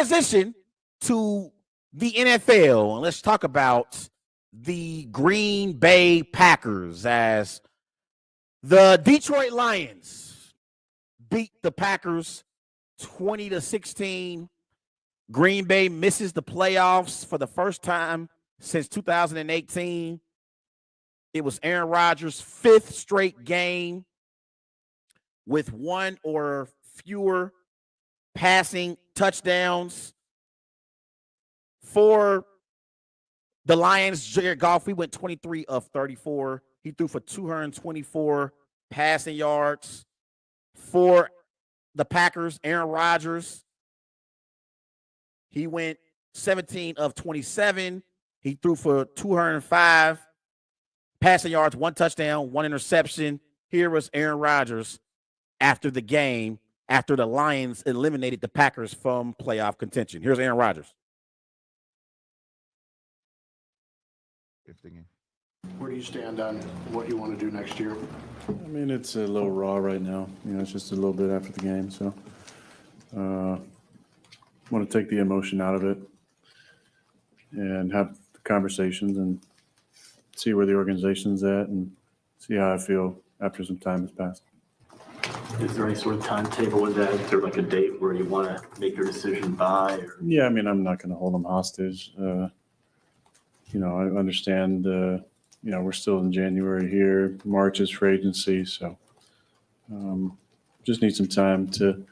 Transition to the NFL, and let's talk about the Green Bay Packers as the Detroit Lions beat the Packers 20-16. Green Bay misses the playoffs for the first time since 2018. It was Aaron Rodgers' fifth straight game with one or fewer passing touchdowns. For the Lions, Jared Goff, he went 23 of 34. He threw for 224 passing yards. For the Packers, Aaron Rodgers, he went 17 of 27. He threw for 205 passing yards, one touchdown, one interception. Here was Aaron Rodgers after the game, after the Lions eliminated the Packers from playoff contention. Here's Aaron Rodgers. Where do you stand on what you want to do next year? I mean, it's a little raw right now. It's just a little bit after the game. So want to take the emotion out of it and have the conversations and see where the organization's at and see how I feel after some time has passed. Is there any sort of timetable with that? Is there like a date where you want to make your decision by? Or? Yeah, I mean, I'm not going to hold them hostage. I understand, we're still in January here. March is free agency. So just need some time to,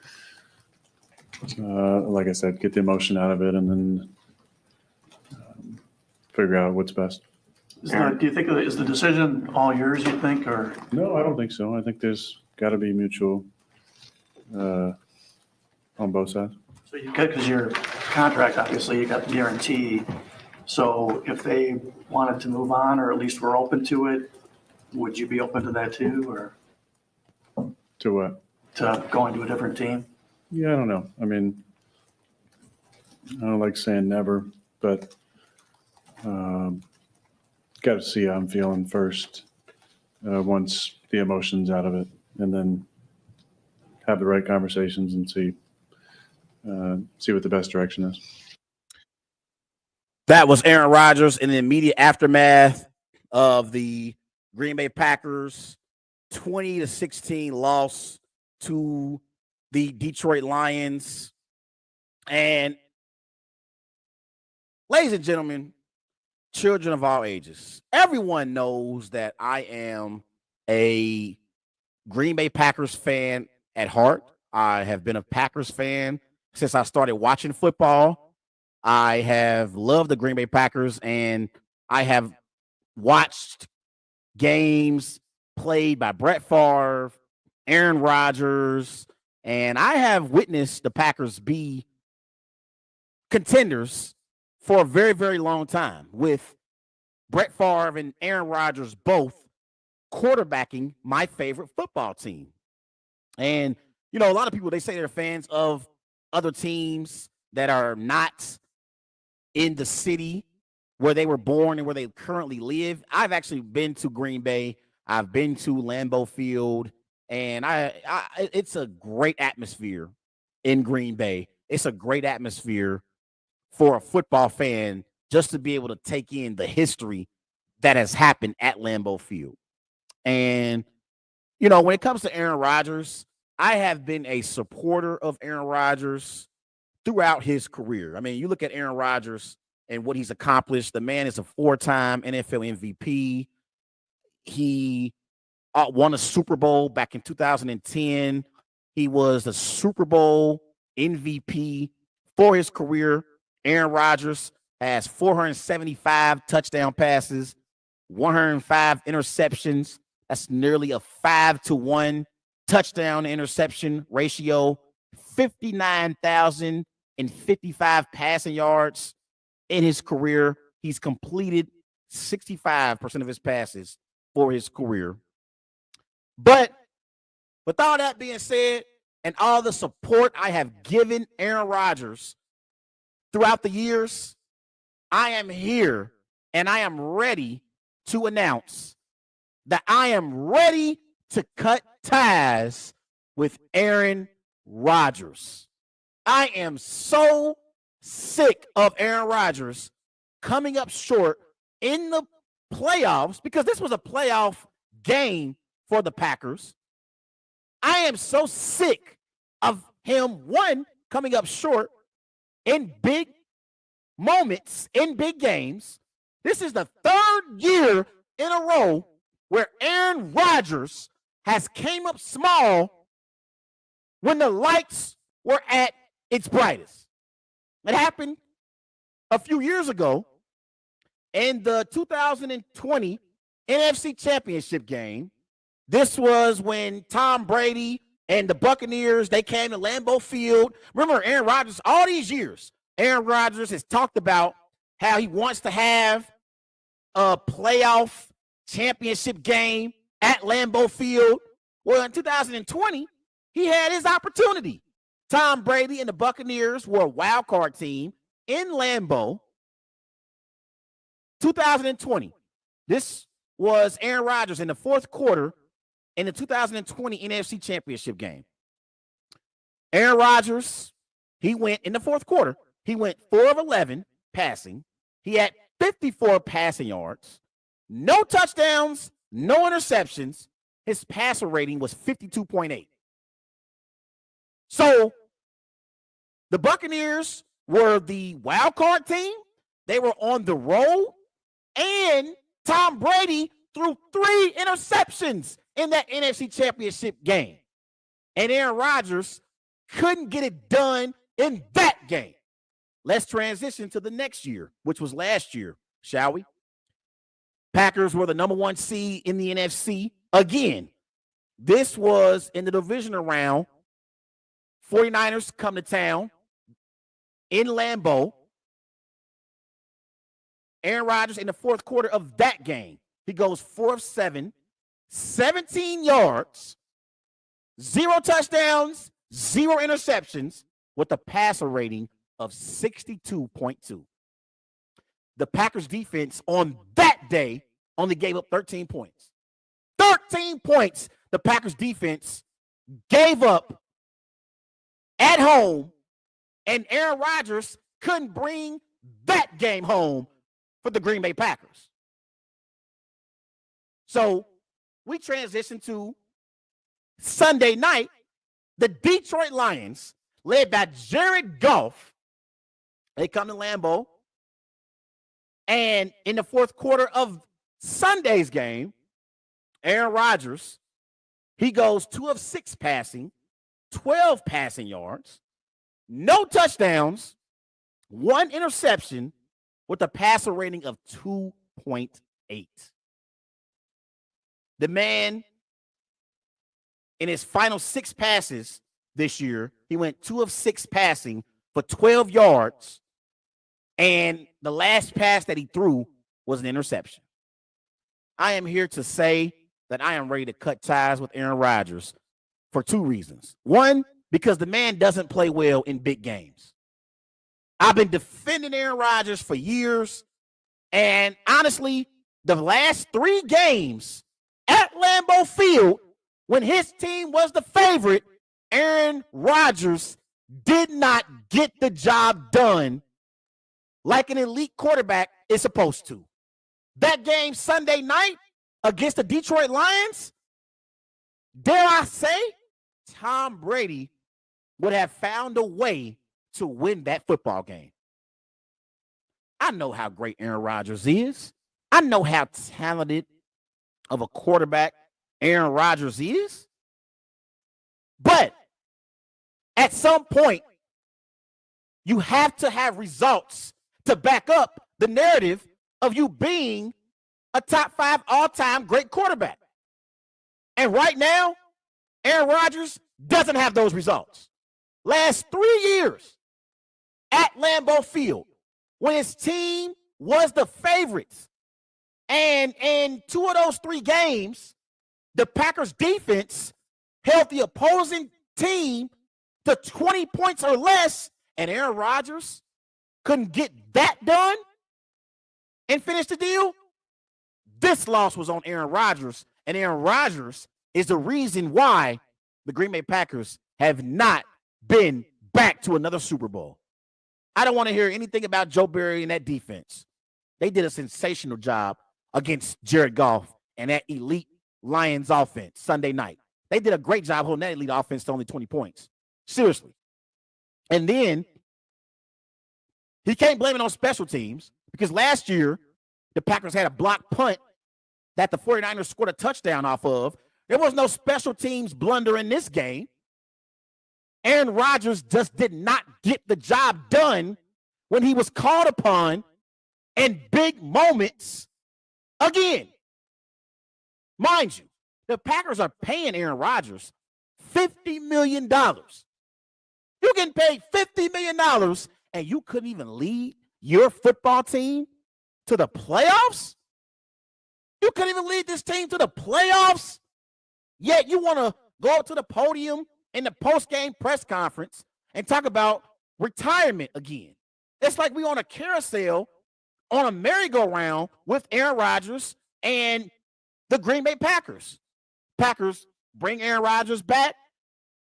like I said, get the emotion out of it and then figure out what's best. Do you think is the decision all yours, you think, or? No, I don't think so. I think there's got to be mutual on both sides. So you get, because your contract, obviously, you got the guarantee. So if they wanted to move on, or at least were open to it, would you be open to that too, or To what? to going to a different team? Yeah, I don't know. I mean, I don't like saying never, but got to see how I'm feeling first once the emotion's out of it, and then have the right conversations and see what the best direction is. That was Aaron Rodgers in the immediate aftermath of the Green Bay Packers 20-16 loss to the Detroit Lions. And ladies and gentlemen, children of all ages, everyone knows that I am a Green Bay Packers fan at heart. I have been a Packers fan since I started watching football. I have loved the Green Bay Packers, and I have watched games played by Brett Favre, Aaron Rodgers, and I have witnessed the Packers be contenders for a very, very long time, with Brett Favre and Aaron Rodgers both quarterbacking my favorite football team. And, a lot of people, they say they're fans of other teams that are not in the city where they were born and where they currently live. I've actually been to Green Bay. I've been to Lambeau Field, and it's a great atmosphere in Green Bay. It's a great atmosphere for a football fan just to be able to take in the history that has happened at Lambeau Field. And, when it comes to Aaron Rodgers, I have been a supporter of Aaron Rodgers throughout his career. I mean, you look at Aaron Rodgers and what he's accomplished. The man is a 4-time NFL MVP. He won a Super Bowl back in 2010. He was the Super Bowl MVP for his career. Aaron Rodgers has 475 touchdown passes, 105 interceptions. That's nearly a 5-to-1 touchdown to interception ratio. 59,055 passing yards in his career. He's completed 65% of his passes for his career. But with all that being said, and all the support I have given Aaron Rodgers throughout the years, I am here and I am ready to announce that I am ready to cut ties with Aaron Rodgers. I am so sick of Aaron Rodgers coming up short in the playoffs, because this was a playoff game for the Packers. I am so sick of him, one, coming up short in big moments, in big games. This is the third year in a row where Aaron Rodgers has came up small when the lights were at its brightest. It happened a few years ago in the 2020 NFC Championship game. This was when Tom Brady and the Buccaneers, they came to Lambeau Field. Remember, Aaron Rodgers, all these years, Aaron Rodgers has talked about how he wants to have a playoff championship game at Lambeau Field. Well, in 2020, he had his opportunity. Tom Brady and the Buccaneers were a wild card team in Lambeau. 2020. This was Aaron Rodgers in the fourth quarter in the 2020 NFC Championship game. Aaron Rodgers, he went in the fourth quarter. He went 4 of 11 passing. He had 54 passing yards, no touchdowns, no interceptions. His passer rating was 52.8. So the Buccaneers were the wild card team. They were on the road, and Tom Brady threw 3 interceptions in that NFC Championship game. And Aaron Rodgers couldn't get it done in that game. Let's transition to the next year, which was last year, shall we? Packers were the number 1 seed in the NFC. Again, this was in the divisional round. 49ers come to town in Lambeau. Aaron Rodgers in the fourth quarter of that game, he goes 4 of 7, 17 yards, 0 touchdowns, 0 interceptions, with a passer rating of 62.2. The Packers defense on that day only gave up 13 points. 13 points the Packers defense gave up at home, and Aaron Rodgers couldn't bring that game home for the Green Bay Packers. So we transition to Sunday night. The Detroit Lions, led by Jared Goff, they come to Lambeau. And in the fourth quarter of Sunday's game, Aaron Rodgers, he goes 2 of 6 passing, 12 passing yards, no touchdowns, 1 interception, with a passer rating of 2.8. The man, in his final 6 passes this year, he went 2 of 6 passing for 12 yards, and the last pass that he threw was an interception. I am here to say that I am ready to cut ties with Aaron Rodgers for 2 reasons. One, because the man doesn't play well in big games. I've been defending Aaron Rodgers for years, and honestly, the last 3 games at Lambeau Field, when his team was the favorite, Aaron Rodgers did not get the job done like an elite quarterback is supposed to. That game Sunday night against the Detroit Lions, dare I say, Tom Brady would have found a way to win that football game. I know how great Aaron Rodgers is. I know how talented of a quarterback Aaron Rodgers is. But at some point, you have to have results to back up the narrative of you being a top 5 all-time great quarterback. And right now, Aaron Rodgers doesn't have those results. Last 3 years at Lambeau Field, when his team was the favorites, and in 2 of those 3 games, the Packers defense held the opposing team to 20 points or less, and Aaron Rodgers couldn't get that done and finish the deal. This loss was on Aaron Rodgers, and Aaron Rodgers is the reason why the Green Bay Packers have not been back to another Super Bowl. I don't want to hear anything about Joe Barry and that defense. They did a sensational job against Jared Goff and that elite Lions offense Sunday night. They did a great job holding that elite offense to only 20 points. Seriously. And then he can't blame it on special teams because last year the Packers had a blocked punt that the 49ers scored a touchdown off of. There was no special teams blunder in this game. Aaron Rodgers just did not get the job done when he was called upon in big moments again. Mind you, the Packers are paying Aaron Rodgers $50 million. You're getting paid $50 million, and you couldn't even lead your football team to the playoffs? You couldn't even lead this team to the playoffs? Yet you want to go up to the podium in the post-game press conference and talk about retirement again. It's like we on a carousel on a merry-go-round with Aaron Rodgers and the Green Bay Packers. Packers bring Aaron Rodgers back.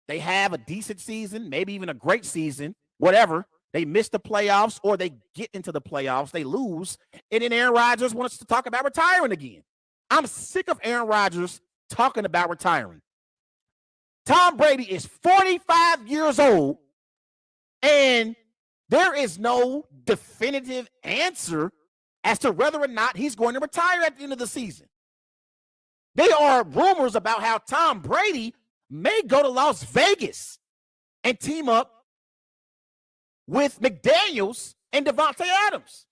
They have a decent season, maybe even a great season, whatever. They miss the playoffs or they get into the playoffs. They lose. And then Aaron Rodgers wants to talk about retiring again. I'm sick of Aaron Rodgers talking about retiring. Tom Brady is 45 years old, and there is no definitive answer as to whether or not he's going to retire at the end of the season. There are rumors about how Tom Brady may go to Las Vegas and team up with McDaniels and Devontae Adams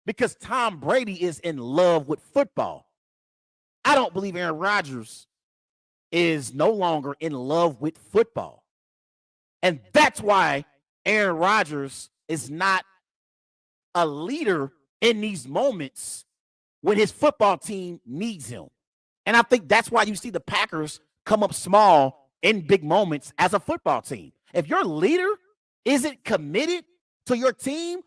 because Tom Brady is in love with football. I don't believe Aaron Rodgers is no longer in love with football. And that's why Aaron Rodgers is not a leader in these moments when his football team needs him. And I think that's why you see the Packers come up small in big moments as a football team. If your leader isn't committed to your team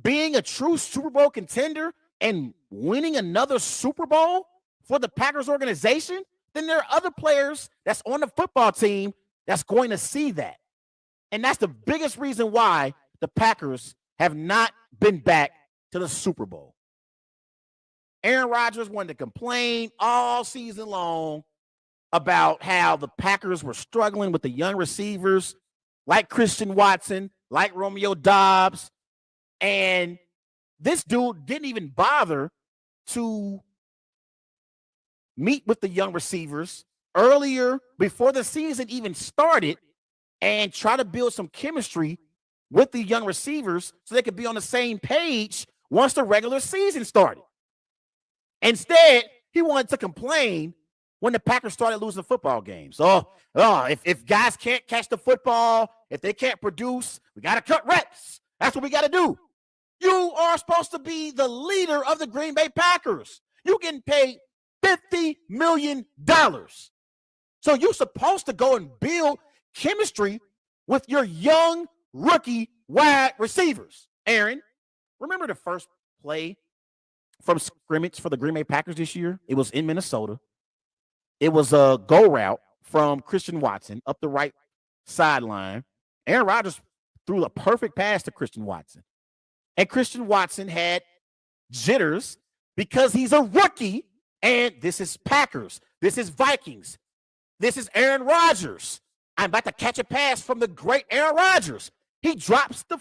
being a true Super Bowl contender and winning another Super Bowl for the Packers organization, then there are other players that's on the football team that's going to see that. And that's the biggest reason why the Packers have not been back to the Super Bowl. Aaron Rodgers wanted to complain all season long about how the Packers were struggling with the young receivers like Christian Watson, like Romeo Doubs. And this dude didn't even bother to meet with the young receivers earlier before the season even started and try to build some chemistry with the young receivers so they could be on the same page once the regular season started. Instead, he wanted to complain when the Packers started losing football games. If guys can't catch the football, if they can't produce, we got to cut reps. That's what we got to do. You are supposed to be the leader of the Green Bay Packers. You're getting paid $50 million. So you're supposed to go and build chemistry with your young rookie wide receivers. Aaron, remember the first play from scrimmage for the Green Bay Packers this year? It was in Minnesota. It was a go route from Christian Watson up the right sideline. Aaron Rodgers threw a perfect pass to Christian Watson. And Christian Watson had jitters because he's a rookie. And this is Packers. This is Vikings. This is Aaron Rodgers. I'm about to catch a pass from the great Aaron Rodgers. He drops the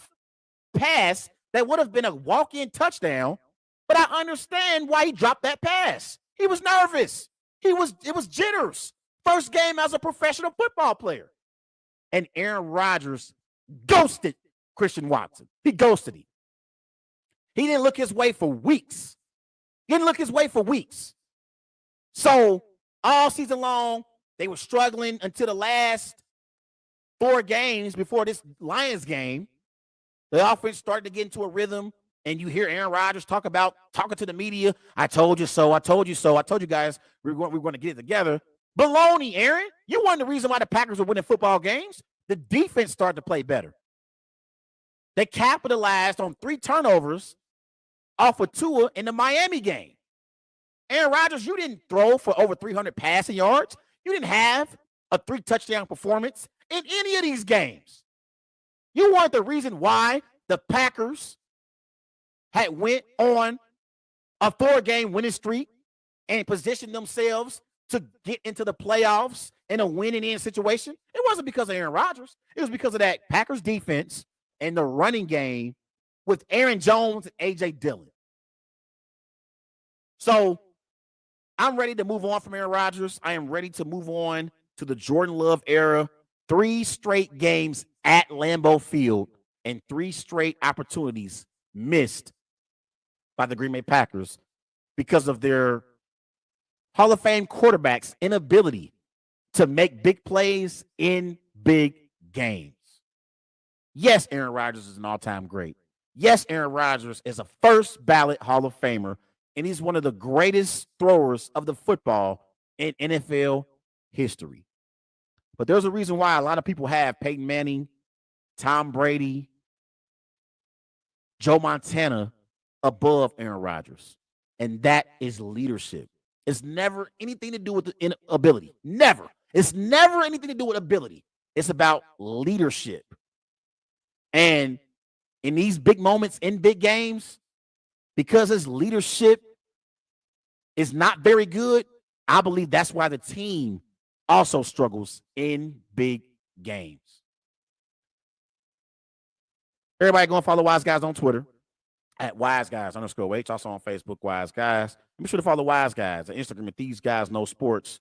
pass that would have been a walk-in touchdown, but I understand why he dropped that pass. He was nervous. It was jitters. First game as a professional football player. And Aaron Rodgers ghosted Christian Watson. He ghosted him. He didn't look his way for weeks. So all season long, they were struggling until the last 4 games before this Lions game. The offense started to get into a rhythm, and you hear Aaron Rodgers talking to the media. I told you so. I told you so. I told you guys we were going to get it together. Baloney, Aaron. You weren't the reason why the Packers were winning football games. The defense started to play better. They capitalized on 3 turnovers off of Tua in the Miami game. Aaron Rodgers, you didn't throw for over 300 passing yards. You didn't have a 3-touchdown performance in any of these games. You weren't the reason why the Packers had went on a 4-game winning streak and positioned themselves to get into the playoffs in a winning-in situation, it wasn't because of Aaron Rodgers. It was because of that Packers defense and the running game with Aaron Jones and A.J. Dillon. So I'm ready to move on from Aaron Rodgers. I am ready to move on to the Jordan Love era. 3 straight games at Lambeau Field and 3 straight opportunities missed by the Green Bay Packers because of their Hall of Fame quarterback's inability to make big plays in big games. Yes, Aaron Rodgers is an all-time great. Yes, Aaron Rodgers is a first ballot Hall of Famer, and he's one of the greatest throwers of the football in NFL history. But there's a reason why a lot of people have Peyton Manning, Tom Brady, Joe Montana above Aaron Rodgers, and that is leadership. It's never anything to do with the ability. Never. It's never anything to do with ability. It's about leadership. And in these big moments in big games, because his leadership is not very good, I believe that's why the team also struggles in big games. Everybody go and follow Wise Guys on Twitter at WiseGuys_H. Also on Facebook, Wise Guys. Be sure to follow Wise Guys on Instagram at These Guys Know Sports.